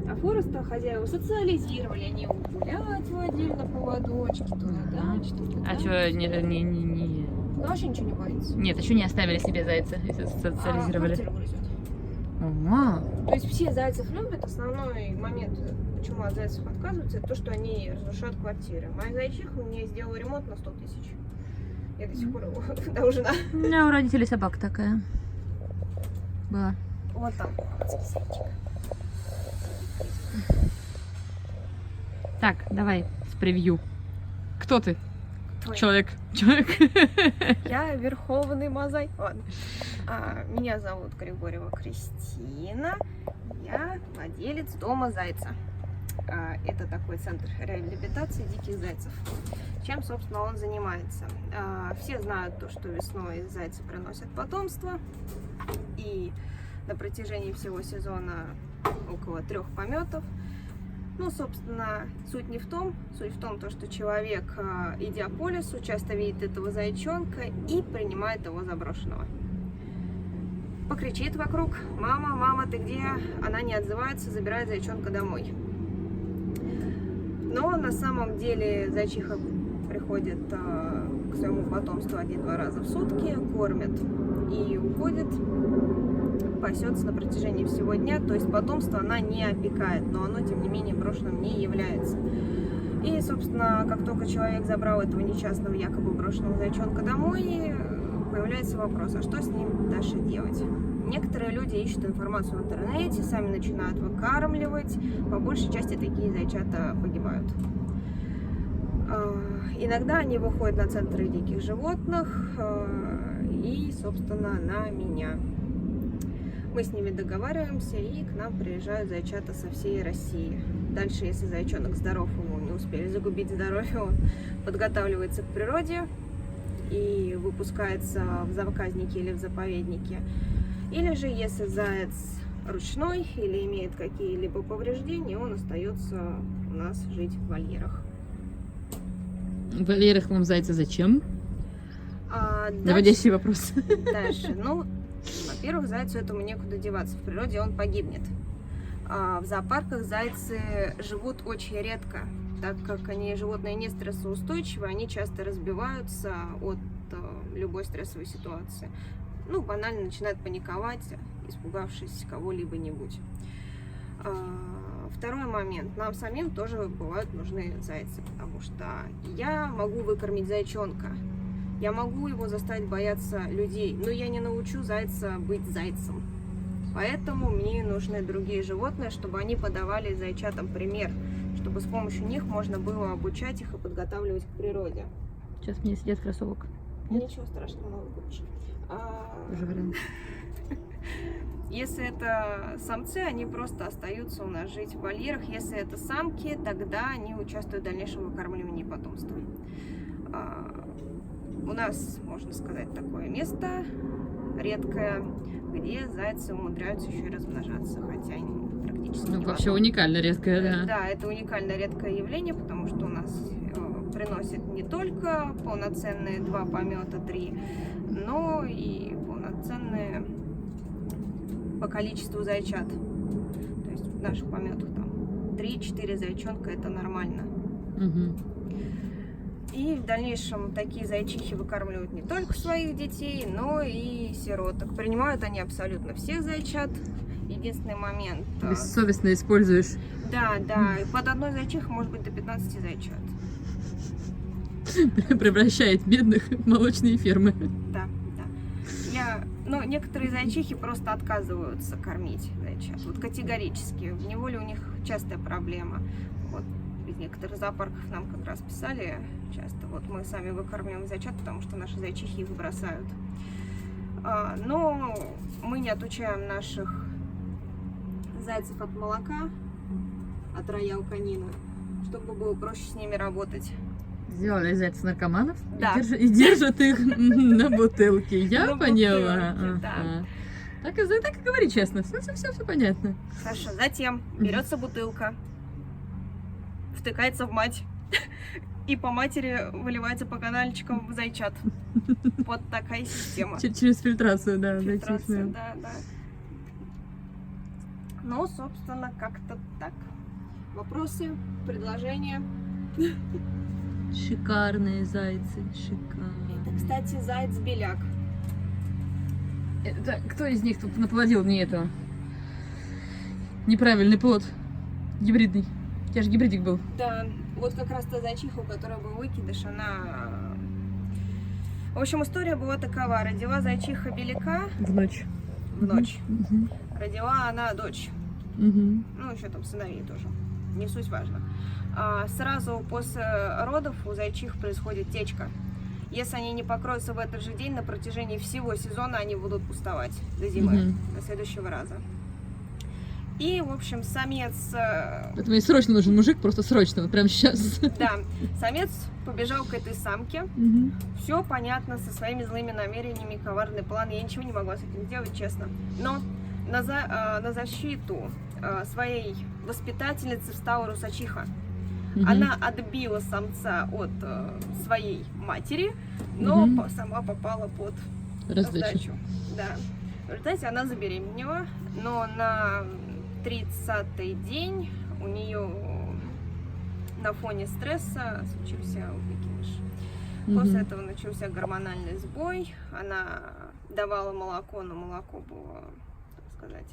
А Фореста хозяева социализировали, они его гулять водили на поводочке, то на даче, то туда. А что, не... Ну, вообще ничего не боится. Нет, еще не оставили себе зайца, если социализировали. Квартиру грызет. Ага. То есть все зайцев любят. Основной момент, почему от зайцев отказываются, это то, что они разрушают квартиры. Моя зайчиха мне сделала ремонт на 100 тысяч. Я до сих пор его должна. У меня у родителей собака такая была. Вот там. Так, давай с превью. Кто ты? Твой. Человек. Я Верховный Мазай. Ладно. Меня зовут Григорьева Кристина. Я владелец дома Зайца. Это такой центр реабилитации диких зайцев. Чем, собственно, он занимается? Все знают то, что весной зайцы приносят потомство. И на протяжении всего сезона около 3 пометов. Ну, собственно, суть в том, то, что человек, идя по лесу, часто видит этого зайчонка и принимает его заброшенного. Покричит вокруг: «Мама, мама, ты где?» Она не отзывается, забирает зайчонка домой. Но на самом деле зайчиха приходит к своему потомству 1-2 раза в сутки, кормит и уходит, пасется на протяжении всего дня. То есть потомство она не опекает, но оно, тем не менее, брошенным не является. И, собственно, как только человек забрал этого несчастного, якобы брошенного зайчонка домой, появляется вопрос: а что с ним дальше делать? Некоторые люди ищут информацию в интернете, сами начинают выкармливать. По большей части такие зайчата погибают. Иногда они выходят на центры диких животных и, собственно, на меня. Мы с ними договариваемся, и к нам приезжают зайчата со всей России. Дальше, если зайчонок здоров, ему не успели загубить здоровье, он подготавливается к природе и выпускается в заказнике или в заповеднике. Или же, если заяц ручной или имеет какие-либо повреждения, он остается у нас жить в вольерах. В вольерах вам зайца зачем? Наводящий вопрос. Дальше. Ну, во-первых, зайцу этому некуда деваться. В природе он погибнет. В зоопарках зайцы живут очень редко, так как они животные не стрессоустойчивые, они часто разбиваются от любой стрессовой ситуации. Ну, банально начинают паниковать, испугавшись кого-либо-нибудь. Второй момент. Нам самим тоже бывают нужны зайцы, потому что я могу выкормить зайчонка, я могу его заставить бояться людей, но я не научу зайца быть зайцем. Поэтому мне нужны другие животные, чтобы они подавали зайчатам пример, чтобы с помощью них можно было обучать их и подготавливать к природе. Сейчас мне сидят кроссовок. Ничего страшного, много лучше. Тоже вариант. Если это самцы, они просто остаются у нас жить в вольерах. Если это самки, тогда они участвуют в дальнейшем выкармливании потомства. У нас, можно сказать, такое место редкое, где зайцы умудряются еще и размножаться, хотя они практически не Вообще в одном. уникально редкое, да. Да, это уникально редкое явление, потому что у нас приносит не только полноценные 2 помета, 3, но и полноценные по количеству зайчат. То есть в наших пометах там 3-4 зайчонка — это нормально. Угу. И в дальнейшем такие зайчихи выкармливают не только своих детей, но и сироток. Принимают они абсолютно всех зайчат. Единственный момент... Бессовестно используешь. Да, под одной зайчихой может быть до 15 зайчат. Превращает бедных в молочные фермы. Да. Но некоторые зайчихи просто отказываются кормить зайчат. Вот категорически. В неволе у них частая проблема. Вот из некоторых зоопарков нам как раз писали часто: вот мы сами выкармливаем зайчат, потому что наши зайчихи их бросают. Но мы не отучаем наших зайцев от молока, от роял канина, чтобы было проще с ними работать. Сделали из зайцев наркоманов, Да. и держат их на бутылке. Я На поняла. бутылке, да. Так и говори честно. Все понятно. Хорошо. Затем берется бутылка, втыкается в мать, и по матери выливается по канальчикам в зайчат. Вот такая система. Через фильтрацию, да. Фильтрация, зайчичную. да. Ну, собственно, как-то так. Вопросы, предложения? Шикарные зайцы, шикарные. Это, кстати, заяц-беляк. Это кто из них тут наплодил мне этого? Неправильный плод. Гибридный. У тебя же гибридик был. Да, вот как раз та зайчиха, у которой был выкидыш, она... В общем, история была такова. Родила зайчиха беляка В ночь. в ночь. Мгм. Родила она дочь. Мгм. Ну, еще там сыновей тоже. Не суть важно. Сразу после родов у зайчих происходит течка. Если они не покроются в этот же день, на протяжении всего сезона они будут пустовать до зимы, Мгм. до следующего раза. И, в общем, самец, Поэтому мне срочно нужен мужик, просто срочно, вот прямо сейчас. да, самец побежал к этой самке. Мгм. Все понятно, со своими злыми намерениями, коварный план. Я ничего не могла с этим сделать, честно. Но на защиту своей воспитательницы встала русачиха. Мгм. Она отбила самца от своей матери, но Мгм. сама попала под Раздачу. раздачу. Да. В результате она забеременела, но на 30-й день у нее на фоне стресса случился выкидыш. После Мгм. этого начался гормональный сбой. Она давала молоко, но молоко было, так сказать,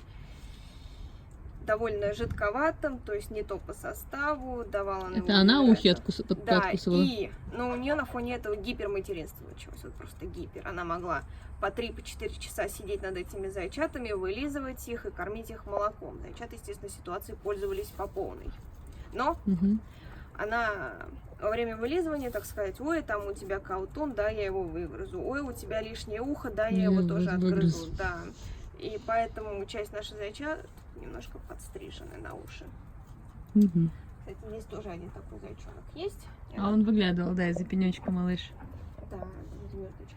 довольно жидковатым, то есть не то по составу, давала она Это его она ухи невероятно. Да, подкусывала? но у нее на фоне этого гиперматеринство началось, вот просто гипер. Она могла по 3-4 часа сидеть над этими зайчатами, вылизывать их и кормить их молоком. Зайчата, естественно, ситуацией пользовались по полной. Но Мгм. она во время вылизывания, так сказать, ой, там у тебя каутун, да, я его выгрызу, ой, у тебя лишнее ухо, да, я его Я тоже выгрызу. отгрызу, да. И поэтому часть наших зайчат немножко подстрижены на уши. Мгм. Кстати, здесь тоже один такой зайчонок есть. А он выглядывал, да, из-за пенечка, малыш. Да, звездочка.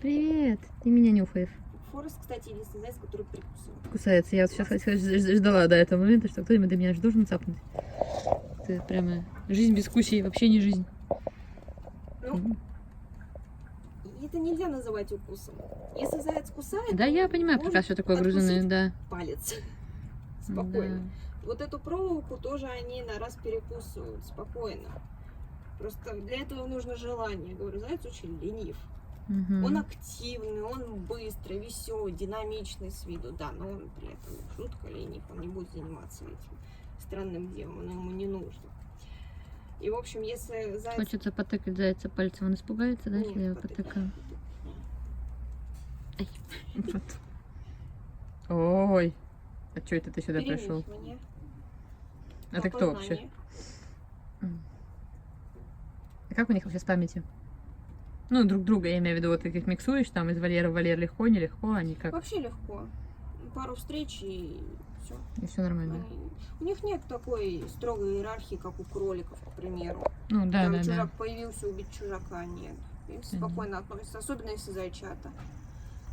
Привет, ты меня нюхаешь. Форест, кстати, единственный заяц, который прикусывает. Кусается. Я вот сейчас ждала до этого момента, что кто-нибудь до меня же должен цапнуть. Это прямо жизнь без кусей, вообще не жизнь. Ну, и это нельзя называть укусом. Если заяц кусает, Да, я понимаю может прекрасно, что такое грызуны, откусить да. палец. Спокойно. Вот эту проволоку тоже они на раз перекусывают спокойно. Просто для этого нужно желание. Я говорю, заяц очень ленив. Мгм. Он активный, он быстрый, веселый, динамичный с виду, да, но он при этом жутко ленив, он не будет заниматься этим странным делом, оно ему не нужно. И, в общем, если заяц... Хочется потыкать зайца пальцем, он испугается, да, Нет, если я его потыкай, потыкаю? потыкай. Вот. Ой, а что это ты сюда пришел? Перемешивание, А ты кто вообще? опознание. А как у них вообще с памятью? Ну, друг друга, я имею в виду, вот ты их миксуешь, там из вольера в вольер легко, нелегко, они как? Вообще легко. Пару встреч и все. И все нормально. У них нет такой строгой иерархии, как у кроликов, к примеру. Ну, да, Там да, чужак да. появился, убить чужака нет. Им спокойно относятся, особенно если зайчата.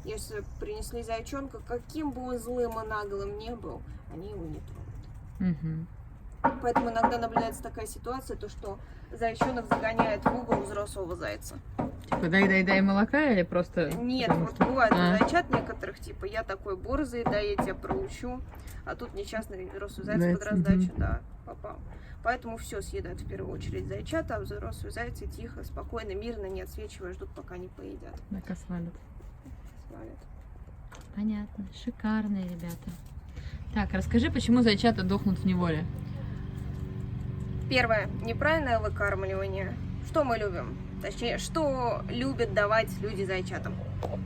Если принесли зайчонка, каким бы он злым и наглым не был, они его не тронут. Мгм. Поэтому иногда наблюдается такая ситуация, то что зайчонок загоняет в угол взрослого зайца. Типа дай молока или просто... Нет, потому вот что- бывает у А. зайчат некоторых, типа, я такой борзый, да, я тебя проучу, а тут несчастный взрослый заяц Заяц, под раздачу, мгм. да, попал. Поэтому все съедают в первую очередь зайчата, а взрослые зайцы тихо, спокойно, мирно, не отсвечивая, ждут, пока не поедят. Так, свалят. Свалят. Понятно. Шикарные ребята. Так, расскажи, почему зайчата дохнут в неволе? Первое. Неправильное выкармливание. Что мы любим? Точнее, что любят давать люди зайчатам?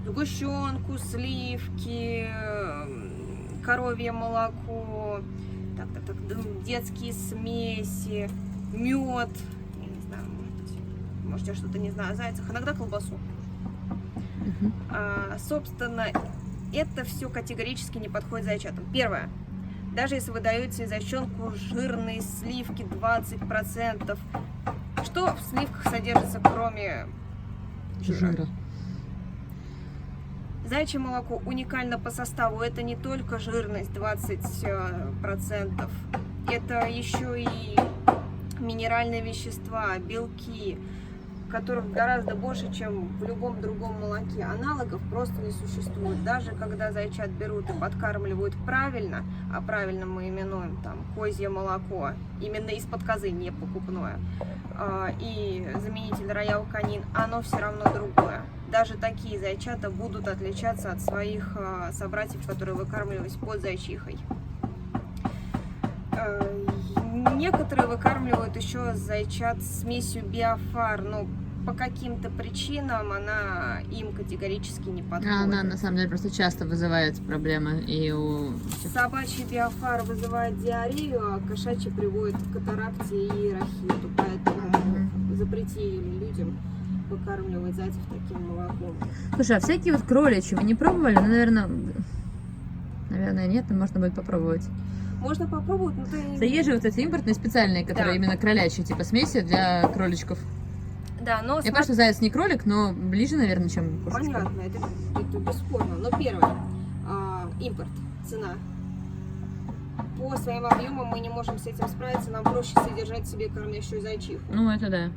Сгущенку, сливки, коровье молоко, детские смеси, мед. Я не знаю, может я что-то не знаю о зайцах. Иногда колбасу. Мгм. Собственно, это все категорически не подходит зайчатам. Первое. Даже если вы даете зайчонку жирные сливки 20%, что в сливках содержится, кроме жира? Зайчье молоко уникально по составу. Это не только жирность 20%, это еще и минеральные вещества, белки, которых гораздо больше, чем в любом другом молоке. Аналогов просто не существует. Даже когда зайчат берут и подкармливают правильно, а правильно мы именуем там козье молоко, именно из-под козы, не покупное, и заменитель роял канин, оно все равно другое. Даже такие зайчата будут отличаться от своих собратьев, которые выкармливались под зайчихой. Некоторые выкармливают еще зайчат смесью биофар, но по каким-то причинам она им категорически не подходит. Она на самом деле просто часто вызывает проблемы и у... Собачий биофар вызывает диарею, а кошачий приводит к катаракте и рахиту, поэтому запретили людям выкармливать зайцев таким молоком. Слушай, а всякие вот кроличьи вы не пробовали? Ну, наверное, нет, но можно будет попробовать. Можно попробовать, но ты... Есть же вот эти импортные специальные, которые именно кролячьи, типа смеси для кроличков. Да, но... Я понимаю, что заяц не кролик, но ближе, наверное, чем кошечка. Понятно, это бесспорно. Но первое, импорт, цена. По своим объемам мы не можем с этим справиться, нам проще содержать себе кормящую зайчиху. Ну, это да.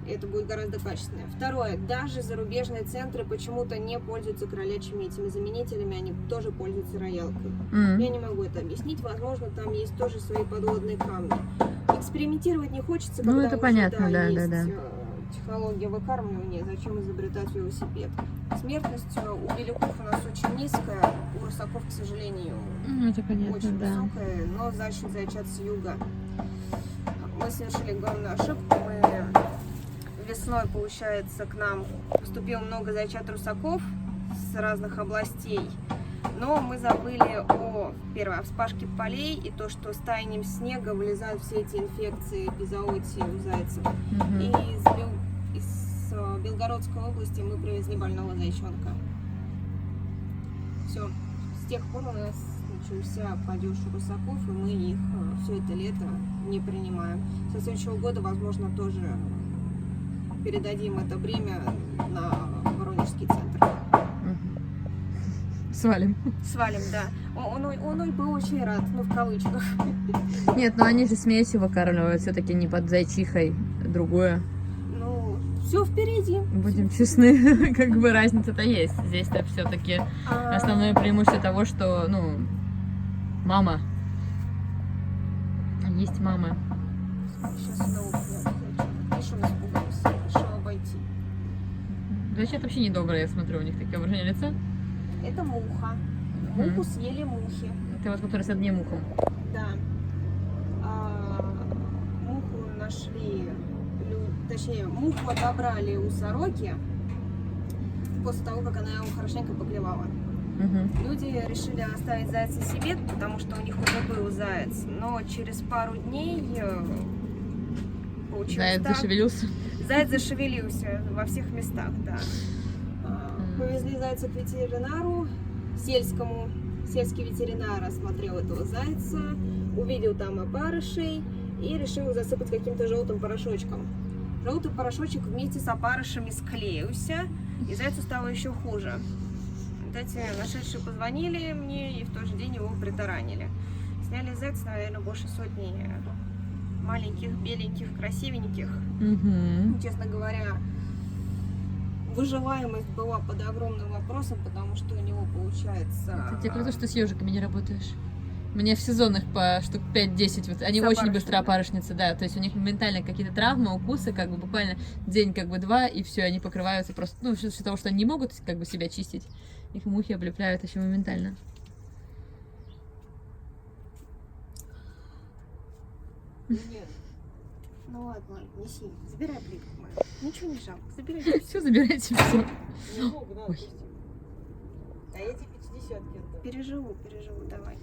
Это будет гораздо качественнее. Второе, даже зарубежные центры почему-то не пользуются кролячьими этими заменителями, они тоже пользуются роялкой. Я не могу это объяснить, возможно, там есть тоже свои подводные камни. Экспериментировать не хочется, когда это уже, понятно, есть технология выкармливания, зачем изобретать велосипед. Смертность у белюков у нас очень низкая, у русаков, к сожалению, это понятно, очень высокая, но значит зайчат с юга. Мы совершили главную ошибку, весной, получается, к нам поступило много зайчат-русаков с разных областей, но мы забыли первое, о вспашке полей и то, что с таянием снега вылезают все эти инфекции эпизоотии у зайцев. И из Белгородской области мы привезли больного зайчонка. Все, с тех пор у нас начался падеж русаков, и мы их все это лето не принимаем. Со следующего года, возможно, тоже передадим это бремя на Воронежский центр. Свалим. Свалим, да. Он был очень рад, ну, в кавычках. Нет, но они же смесью выкармливают, все-таки не под зайчихой, другое. Ну, все впереди. Будем честны, как бы разница-то есть. Здесь-то все-таки основное преимущество того, что, мама. Есть мама. Сейчас снова решил испугался, решил обойти. Зайчат вообще недобрые, я смотрю, у них такое выражение лица. Это муха. Муху съели мухи. Это вот который с одним ухом. Да. Муху нашли, точнее, муху отобрали у сороки после того, как она его хорошенько поклевала. Люди решили оставить зайца себе, потому что у них уже был заяц, но через пару дней получилось Заяц так. зашевелился. Заяц зашевелился во всех местах, да. Повезли зайца к ветеринару сельскому. Сельский ветеринар осмотрел этого зайца, увидел там опарышей и решил засыпать каким-то желтым порошочком. Желтый порошочек вместе с опарышами склеился, и зайцу стало еще хуже. Вот эти нашедшие позвонили мне, и в тот же день его притаранили. Сняли зайца, наверное, больше сотни маленьких, беленьких, красивеньких. Честно говоря, выживаемость была под огромным вопросом, потому что у него получается... Это тебе круто, что с ежиками не работаешь. Мне в сезонных по штук 5-10, вот, они очень быстро опарышнятся, да, то есть у них моментально какие-то травмы, укусы, как бы буквально день, как бы два, и все, они покрываются просто, из-за того, что они не могут как бы себя чистить, их мухи облепляют еще моментально. Нет. Ну ладно, неси, забирай плитку мою. Ничего не жалко, забирай. Все, забирайте все. Ой. А я тебе 50-ки отдам. Переживу, давай.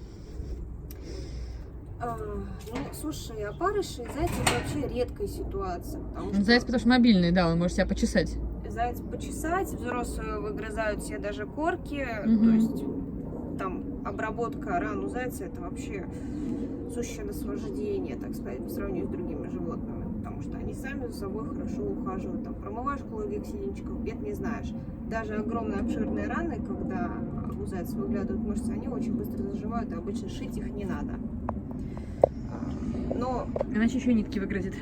Слушай, опарыши и зайцы это вообще редкая ситуация. Заяц потому что мобильный, да, он может себя почесать. Заяц почесать, взрослые выгрызают себе даже корки, то есть там обработка ран у зайца это вообще сущее наслаждение, так сказать, по сравнению с другими животными, потому что они сами за собой хорошо ухаживают, там промываешь куловик синичков, бед не знаешь. Даже огромные обширные раны, когда у зайца выглядывают мышцы, они очень быстро заживают, и обычно шить их не надо. Но... Иначе еще нитки выгрызет.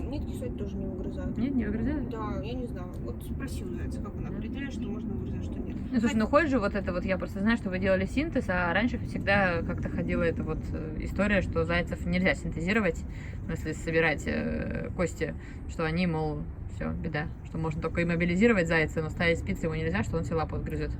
Нитки, кстати, тоже не выгрызают. Нет, не выгрызают? Да, я не знаю. Вот спроси у зайца, как он определяет, что можно выгрызать, что нет. Ну, слушай, ну ходит же вот это вот, я просто знаю, что вы делали синтез, а раньше всегда как-то ходила эта вот история, что зайцев нельзя синтезировать, в смысле собирать кости, что они, мол, все, беда, что можно только иммобилизировать зайца, но ставить спицы его нельзя, что он себе лапу отгрызет.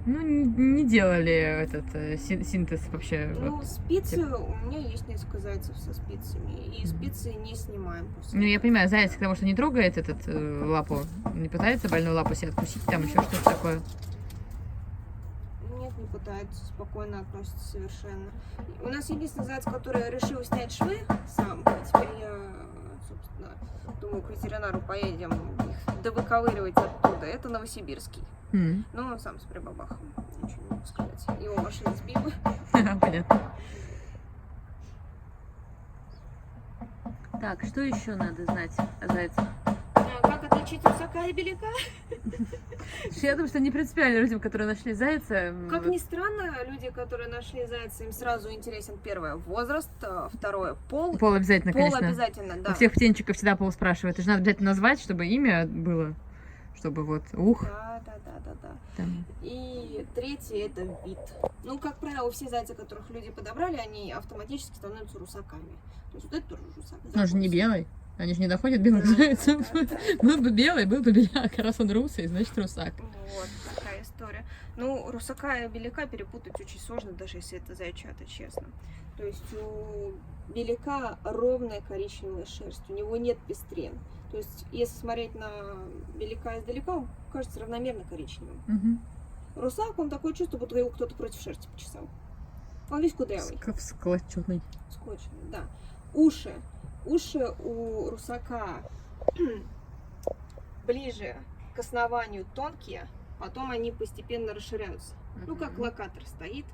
Ну, не делали этот синтез вообще. Ну, вот. спицы, у меня есть несколько зайцев со спицами, и спицы не снимаем после. Ну, я понимаю, заяц, потому что не трогает этот лапу, не пытается больную лапу себе откусить, там еще что-то такое. Нет, не пытается, спокойно относится совершенно. У нас единственный заяц, который решил снять швы сам, и теперь я, собственно, думаю, к ветеринару поедем их довыковыривать оттуда. Это новосибирский. Ну, он сам с прибабахом, ничего не могу сказать. Его машина сбила. Понятно. Так, что еще надо знать о зайцах? Как отличить русака и беляка? Я думаю, что не принципиально людям, которые нашли зайца. Как ни странно, люди, которые нашли зайца, им сразу интересен первое возраст, второе пол. Пол обязательно, Пол конечно. обязательно, да. У всех птенчиков всегда пол спрашивают. Это же надо обязательно назвать, чтобы имя было. Чтобы вот ух. Да. Там. И третье это вид. Ну, как правило, все зайцы, которых люди подобрали, они автоматически становятся русаками. То есть вот это тоже русак. Он же не белый. Они же не доходят белых зайцев. Был бы белый, был бы беляк. А раз он русый, значит русак. Вот такая история. Ну, русака и беляка перепутать очень сложно, даже если это зайчата, честно. То есть у беляка ровная коричневая шерсть, у него нет пестрин. То есть, если смотреть на беляка издалека, он кажется равномерно коричневым. Русак, он такое чувство, будто его кто-то против шерсти почесал. Он весь кудрявый. Склоченный. Скотчный, да. Уши. Уши у русака ближе к основанию тонкие, потом они постепенно расширяются. Ну, как локатор стоит.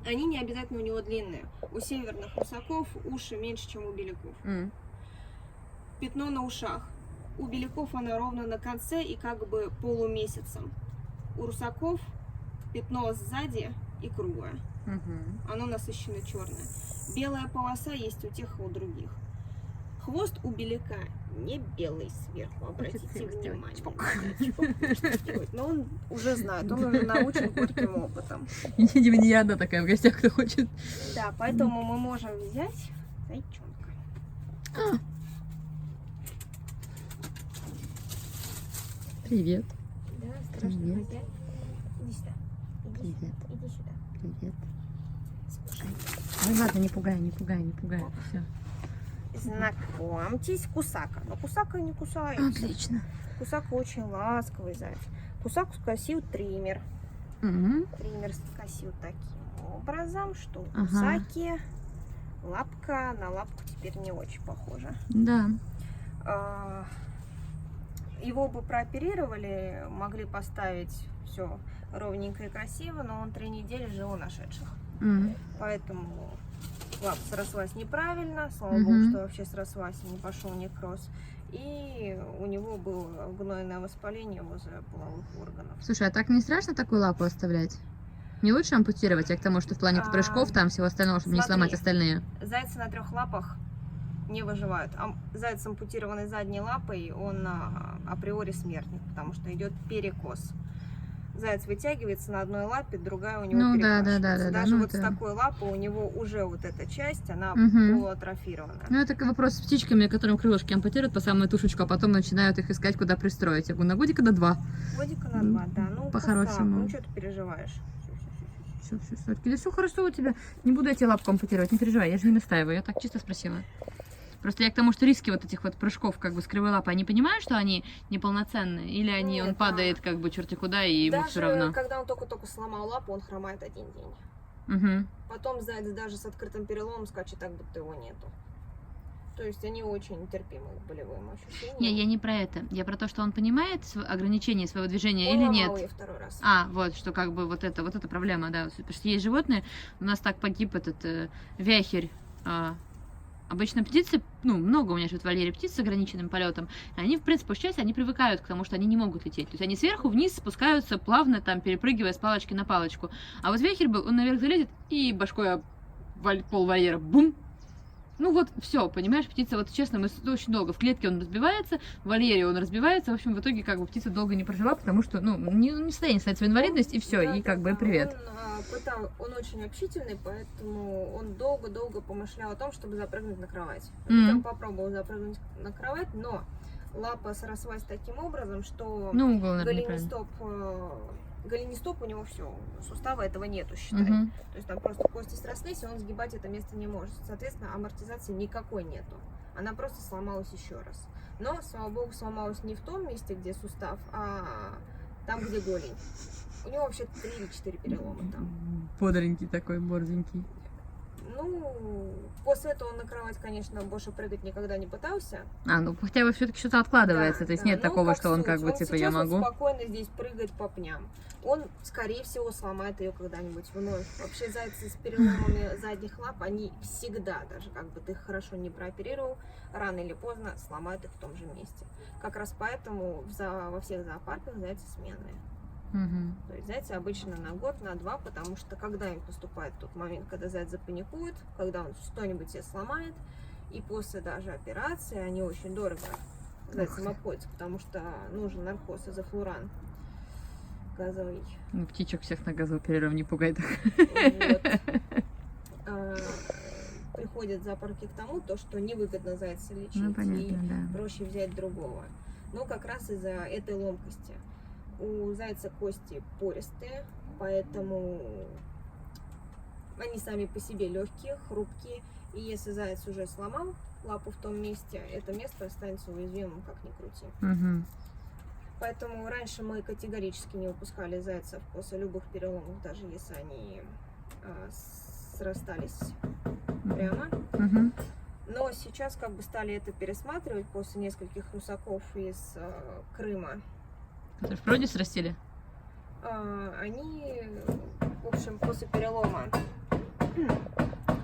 Они не обязательно у него длинные. У северных русаков уши меньше, чем у беляков. Пятно на ушах. У беляков оно ровно на конце и как бы полумесяцем. У русаков пятно сзади и круглое. Оно насыщенно черное. Белая полоса есть у тех и у других. Хвост у беляка не белый сверху, обратите внимание. Но он уже знает, он уже научен горьким опытом. Видимо, не я одна такая в гостях, кто хочет. Да, поэтому мы можем взять зайчонка. Привет. Да, страшный Привет. хозяин. Иди сюда. Привет. Иди сюда. Привет. Слушай. Ну ладно, не пугай. Все. Знакомьтесь, Кусака. Но Кусака не кусается. Отлично. Кусака очень ласковый заяц. Кусаку скосил триммер. Триммер скосил таким образом, что у Кусаки лапка на лапку теперь не очень похожа. Да. Его бы прооперировали, могли поставить все ровненько и красиво, но он 3 недели жил у нашедших. Поэтому лапа срослась неправильно, слава богу, что вообще срослась и не пошел некроз. И у него было гнойное воспаление возле половых органов. Слушай, а так не страшно такую лапу оставлять? Не лучше ампутировать, я к тому, что в плане прыжков там всего остального, чтобы не сломать остальные. Зайцы на 3 лапах не выживают. Заяц, ампутированный задней лапой, он априори смертник, потому что идет перекос. Заяц вытягивается на одной лапе, другая у него перекашивается. Даже вот с такой лапой у него уже вот эта часть, она полуатрофированная. Ну, это вопрос с птичками, которым крылышки ампутируют по самую тушечку, а потом начинают их искать, куда пристроить. Я говорю, на годика до 2. Годика на 2, да. Ну, по-хорошему. Ну, что ты переживаешь? Все хорошо у тебя. Не буду я тебе лапку ампутировать, не переживай, я же не настаиваю, я так чисто спросила. Просто я к тому, что риски вот этих вот прыжков как бы с кривой лапой, они понимают, что они неполноценные? Или они, он падает как бы черти куда, и ему все равно? Даже когда он только-только сломал лапу, он хромает 1 день. Потом заяц даже с открытым переломом скачет так, будто его нету. То есть они очень терпимы к болевым ощущениям. Не, я не про это. Я про то, что он понимает ограничение своего движения он или нет. Он 2 раз. Вот, что как бы вот это проблема, да. Потому что есть животные, у нас так погиб этот вяхерь. Обычно птицы, много у меня живет в вольере птиц с ограниченным полетом, они, в принципе, по счастью, они привыкают к тому, что они не могут лететь. То есть они сверху вниз спускаются плавно, там, перепрыгивая с палочки на палочку. А вот вяхерь, он наверх залезет и башкой пол вольера, бум. Ну вот все, понимаешь, птица, вот честно, мы очень долго в клетке он разбивается, в вольере он разбивается, в общем, в итоге как бы птица долго не прожила, потому что, ну, не в состоянии ставить свою инвалидность, и все, и как бы привет. Он очень общительный, поэтому он долго-долго помышлял о том, чтобы запрыгнуть на кровать. Мгм. Он попробовал запрыгнуть на кровать, но лапа срослась таким образом, что Ну, угол, наверное, неправильно. голенистоп у него все, сустава этого нету, считай. Мгм. То есть там просто кости срослись, и он сгибать это место не может. Соответственно, амортизации никакой нету. Она просто сломалась еще раз. Но, слава богу, сломалась не в том месте, где сустав, а там, где голень. У него вообще 3 или 4 перелома там. Бодренький такой, борзенький. Ну, после этого он на кровать, конечно, больше прыгать никогда не пытался. Ну хотя бы все-таки что-то откладывается, Да, то есть да. нет Ну, такого, как что он суть. как бы Он типа сейчас я вот могу. спокойно здесь прыгает по пням. Он, скорее всего, сломает ее когда-нибудь вновь. Вообще зайцы с переломами задних лап, они всегда, даже как бы ты их хорошо не прооперировал, рано или поздно сломают их в том же месте. Как раз поэтому во всех зоопарках зайцы сменные. Мгм. То есть зайцы обычно на год, на два, потому что когда им поступает тот момент, когда заяц запаникует, когда он что-нибудь себе сломает, и после даже операции они очень дорого зайцам обходятся, потому что нужен наркоз изофлуран газовый. Ну, птичек всех на газоперерыв не пугает. Вот. Приходят зоопарки к тому, что невыгодно зайца лечить, Ну и понятно, да. проще взять другого. Но как раз из-за этой ломкости. У зайца кости пористые, поэтому они сами по себе легкие, хрупкие. И если заяц уже сломал лапу в том месте, это место останется уязвимым, как ни крути. Мгм. Поэтому раньше мы категорически не выпускали зайцев после любых переломов, даже если они срастались прямо. Мгм. Но сейчас как бы стали это пересматривать после нескольких русаков из Крыма. Которые в природе срастили? Они, в общем, после перелома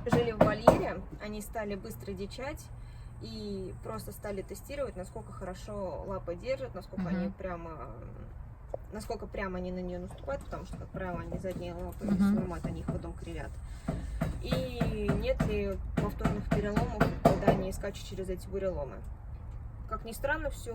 жили в вольере, они стали быстро дичать и просто стали тестировать, насколько хорошо лапы держат, насколько Мгм. они насколько прямо они на нее наступают, потому что, как правило, они задние лапы Мгм. сломают, они их потом кривят. И нет ли повторных переломов, когда они скачут через эти буреломы. Как ни странно, все.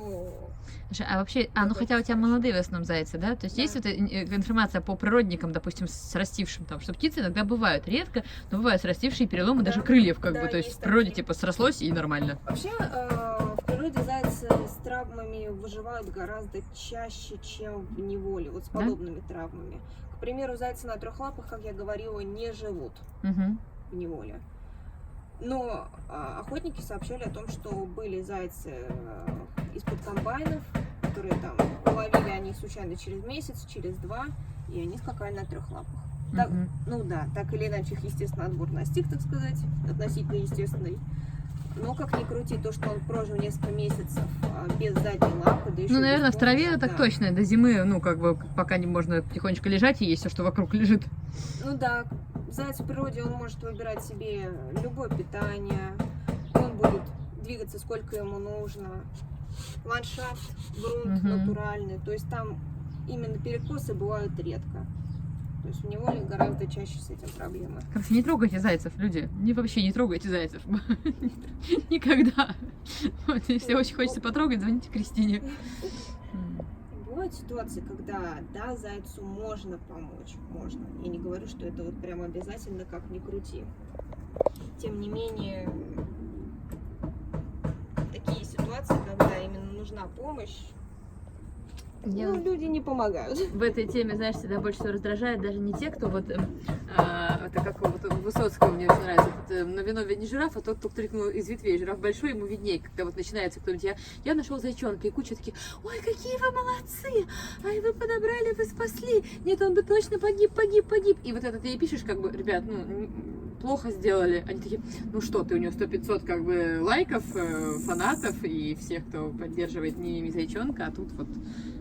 Слушай, а вообще, ну хотя у тебя молодые в основном зайцы, да? То есть Да. есть вот информация по природникам, допустим, с растившим там, что птицы иногда бывают, редко, но бывают срастившие переломы Да. даже крыльев, как Да, бы, то есть есть в природе такие. типа срослось и нормально. Вообще, в природе зайцы с травмами выживают гораздо чаще, чем в неволе, вот с Да? подобными травмами. К примеру, зайцы на 3 лапах, как я говорила, не живут Мгм. в неволе. Но охотники сообщали о том, что были зайцы из-под комбайнов, которые там уловили они случайно через месяц, через 2, и они скакали на 3 лапах. Так, Мгм. ну да, так или иначе их, естественно, отбор настиг, так сказать, относительно естественный. Но как ни крути, то, что он прожил несколько месяцев без задней лапы, да еще Ну, без наверное, в траве помощи, так да. точно, до зимы, ну, как бы, пока не можно тихонечко лежать и есть все, что вокруг лежит. Ну да, заяц в природе, он может выбирать себе любое питание, он будет двигаться сколько ему нужно, ландшафт, грунт Мгм. натуральный, то есть там именно перекосы бывают редко. То есть в неволе гораздо чаще с этим проблемы. Короче, не трогайте зайцев, люди. Вообще не трогайте зайцев. Никогда. Вот, если очень хочется потрогать, звоните Кристине. Бывают ситуации, когда, да, зайцу можно помочь, можно. Я не говорю, что это вот прям обязательно, как ни крути. Тем не менее, такие ситуации, когда именно нужна помощь, ну, люди не помогают. В этой теме, знаешь, всегда больше всего раздражает даже не те, кто вот, это как вот Высоцкого мне очень нравится, вот, на вино не жираф, а тот, кто крикнул из ветвей, жираф большой, ему виднее, когда вот начинается кто-нибудь, я нашел зайчонка, и куча такие, ой, какие вы молодцы, ай, вы подобрали, вы спасли, нет, он бы точно погиб. И вот это ты ей пишешь, как бы, ребят, ну, плохо сделали. Они такие, ну что ты, у него 100-500 как бы лайков, фанатов и всех, кто поддерживает не зайчонка, а тут вот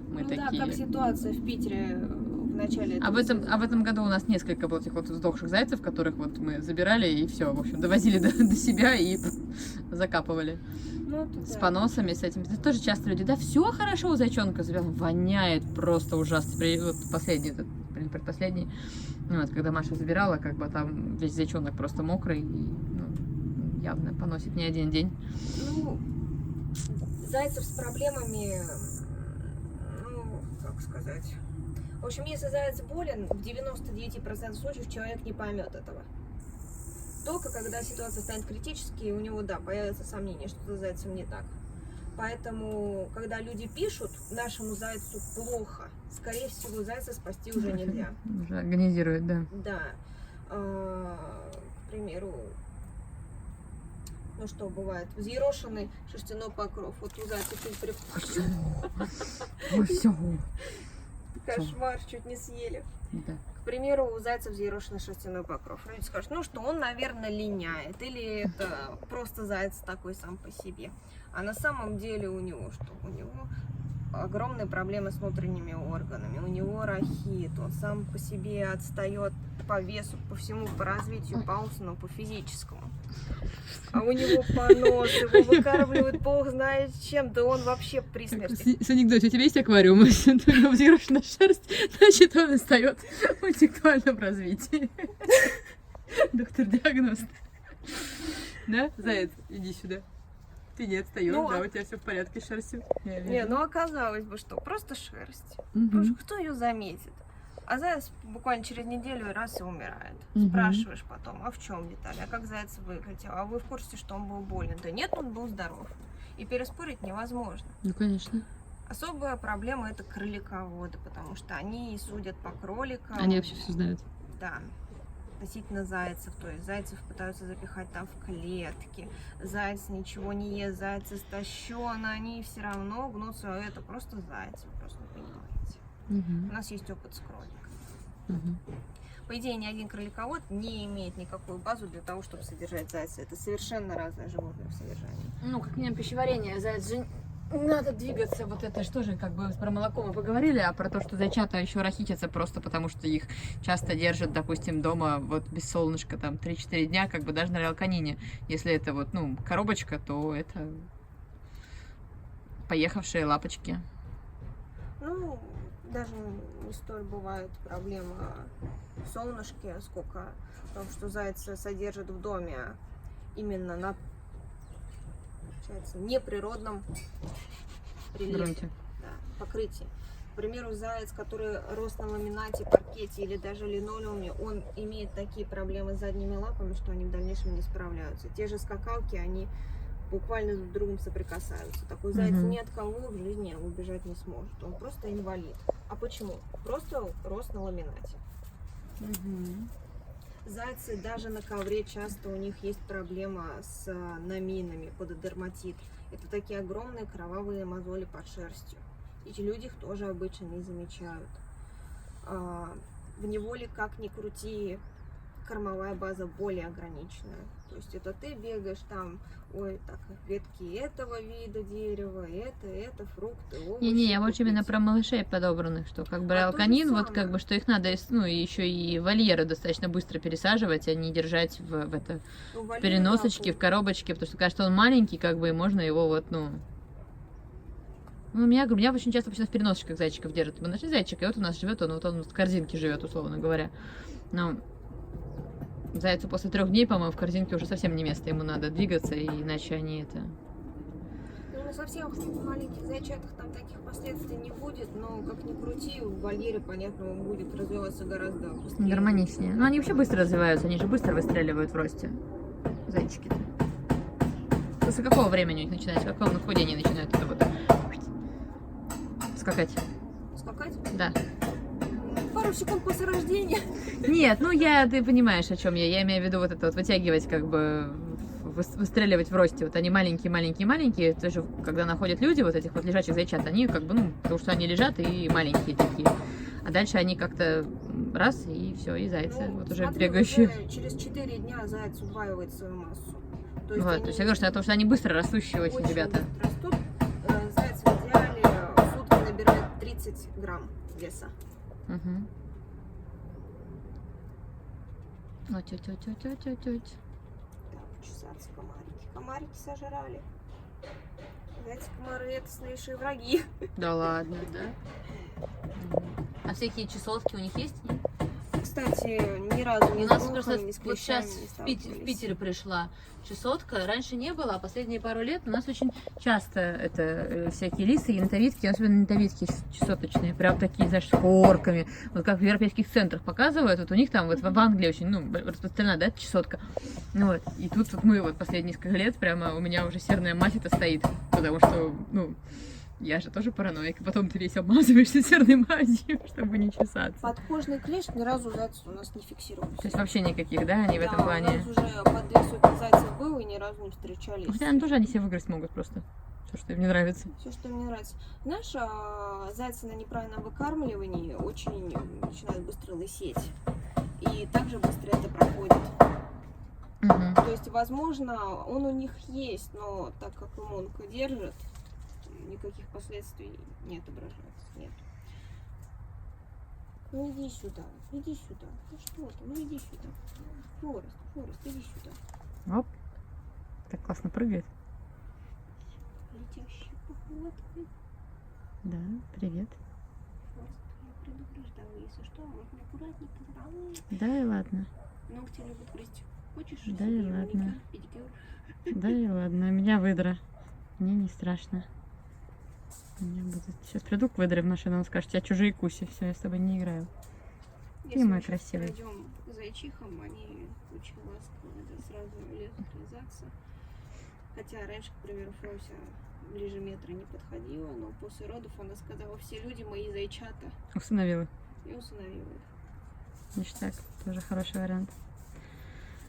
мы Ну такие. да, как ситуация в Питере в начале А в этого этом году у нас несколько было этих вот сдохших зайцев, которых вот мы забирали и все, в общем, довозили до себя и закапывали. Ну, это С да. поносами, с этим. Это тоже часто люди, да, все хорошо у зайчонка, воняет просто ужасно. Вот последний этот или предпоследний. Ну, вот, когда Маша забирала, как бы там весь зайчонок просто мокрый, и, ну, явно поносит не один день. Ну, зайцев с проблемами, ну, как сказать. В общем, если заяц болен, в 99% случаев человек не поймет этого. Только когда ситуация станет критической, у него, да, появится сомнение, что с зайцем не так. Поэтому, когда люди пишут, нашему зайцу плохо, скорее всего, зайца спасти уже нельзя. Уже агонизирует, да. Да. К примеру, ну что бывает, взъерошенный шерстяной покров. Вот у зайца чуть припухший. Все. Кошмар, чуть не съели. Да. К примеру, у зайца взъерошенный шерстяной покров. Люди скажут, ну что он, наверное, линяет. Или это просто заяц такой сам по себе. А на самом деле у него что? У него огромные проблемы с внутренними органами. У него рахит. Он сам по себе отстает по весу, по всему, по развитию, по умственному, по физическому. А у него понос, его выкармливают бог знает чем, да он вообще при смерти. С анекдоте, у тебя есть аквариум? Если у него взъерошена шерсть, значит он отстает в интеллектуальном развитии. Доктор диагноз. Да, заяц, иди сюда. Ты не отстаешь, Ну, да, у тебя все в порядке с шерстью. Не, ну оказалось бы, что просто шерсть. Мгм. Кто ее заметит? А заяц буквально через неделю раз и умирает. Мгм. Спрашиваешь потом, а в чем деталь? А как заяц выглядел? А вы в курсе, что он был болен? Да нет, он был здоров. И переспорить невозможно. Ну, конечно. Особая проблема это кролиководы, потому что они судят по кроликам. Они вообще все знают. Да. Относительно зайцев, то есть зайцев пытаются запихать там в клетки, заяц ничего не ест, заяц истощен, они все равно гнутся, это просто заяц, вы просто не понимаете. Мгм. У нас есть опыт с кроликом. Мгм. По идее, ни один кроликовод не имеет никакую базу для того, чтобы содержать зайца. Это совершенно разное животное в содержании. Ну, как минимум пищеварение, заяц же надо двигаться, вот это что же, как бы про молоко мы поговорили, а про то, что зайчата еще рахитятся просто потому, что их часто держат, допустим, дома вот без солнышка, там 3-4 дня, как бы даже на реалканине. Если это вот, ну, коробочка, то это поехавшие лапочки. Ну, даже не столь бывает проблема в солнышке, сколько в том, что зайца содержат в доме именно на, получается, неприродном рельефе, Грунте. да, покрытии. К примеру, заяц, который рос на ламинате, паркете или даже линолеуме, он имеет такие проблемы с задними лапами, что они в дальнейшем не справляются. Те же скакалки, они буквально друг с другом соприкасаются. Такой заяц Мгм. ни от кого в жизни убежать не сможет. Он просто инвалид. А почему? Просто рос на ламинате. Зайцы даже на ковре часто у них есть проблема с наминами, пододерматит. Это такие огромные кровавые мозоли под шерстью. Эти люди их тоже обычно не замечают. В неволе, как ни крути, кормовая база более ограниченная. То есть это ты бегаешь там, ой, так, ветки этого вида дерева, это, фрукты, овощи. Не-не, я вот именно купить. про малышей подобранных, что как бы А то же реалканин, вот самое. как бы, что их надо, ну, и еще и вольеры достаточно быстро пересаживать, а не держать в это, Ну, в вольеры, переносочке, да, в коробочке, потому что кажется, он маленький, как бы, и можно его вот, ну... Ну, у меня очень часто почему в переносочках зайчиков держат. Мы нашли зайчика, и вот у нас живет он, вот он в корзинке живет, условно говоря. Но зайцу после 3 дней, по-моему, в корзинке уже совсем не место, ему надо двигаться, и иначе они это... Ну, на совсем маленьких зайчатах там таких последствий не будет, но как ни крути, в вольере, понятно, он будет развиваться гораздо быстрее. гармоничнее. Но они вообще быстро развиваются, они же быстро выстреливают в росте. Зайчики-то. После какого времени у них начинается, какого нахудения начинают это вот скакать? Скакать? Да. Пару секунд после рождения. Нет, ну ты понимаешь, о чем я. Я имею в виду вот это вот вытягивать, как бы выстреливать в росте. Вот они маленькие, тоже, когда находят люди вот этих вот лежачих зайчат, они как бы, ну, потому что они лежат и маленькие такие. А дальше они как-то раз, и все, и зайцы. Ну, вот уже смотри, бегающие. уже через 4 дня заяц удваивает свою массу. То Вот, то есть я говорю, что, потому что они быстро растущие очень, ребята. быстро растут. Заяц в идеале в сутки набирает 30 грамм веса. Угу. О, тетя. Да, почесаться комарики. Комарики сожрали. Зайцы, комары — это злейшие враги. Да ладно, да? А всякие чесотки у них есть? Нет? Кстати, ни разу У не с нас блохами, просто ни с вот сейчас клещами не в Питере сталкивались. пришла чесотка. Раньше не было, а последние пару лет у нас очень часто это всякие лисы, янтовидки, особенно янтовидки чесоточные, прям такие, знаешь, с корками. Вот как в европейских центрах показывают, вот у них там вот в Англии очень, ну, распространена, да, чесотка. Ну вот, и тут вот мы вот последние несколько лет прямо у меня уже серная мазь это стоит, потому что, ну, я же тоже параноик, и потом ты весь обмазываешься серной мазью, чтобы не чесаться. Подкожный клещ ни разу зайцев у нас не фиксировался. То есть вообще никаких, да, они в этом Да, плане? у нас уже под 2 сотни зайцев было и ни разу не встречались. Хотя они тоже они себе выиграть могут просто. Все, что им не нравится. Все, что мне нравится. Знаешь, зайцы на неправильном выкармливании очень начинают быстро лысеть. И также быстро это проходит. Мгм. То есть, возможно, он у них есть, но так как иммунка держит, никаких последствий не отображается. Нет. Ну иди сюда, иди сюда. Ну что ты, ну иди сюда. Форест, иди сюда. Оп. Так классно прыгает. Летящий походкой. Да, привет. Форест, я предупреждала, если что, можно аккуратненько. Да и ладно. Ногти любят грызть. Хочешь? Да себе и ладно. маникюр, педикюр? Да и ладно, у меня выдра. Мне не страшно. У меня будет... Сейчас приду к выдре в машину, он скажет, я чужие куси, все, я с тобой не играю. Если мой мы щас красивый. пройдем к зайчихам, они очень ласковые, да, сразу лезут лизаться. Хотя раньше, к примеру, Фрося ближе метра не подходила, но после родов она сказала, все люди мои зайчата, Усыновила. и усыновила их. Ништяк, тоже хороший вариант.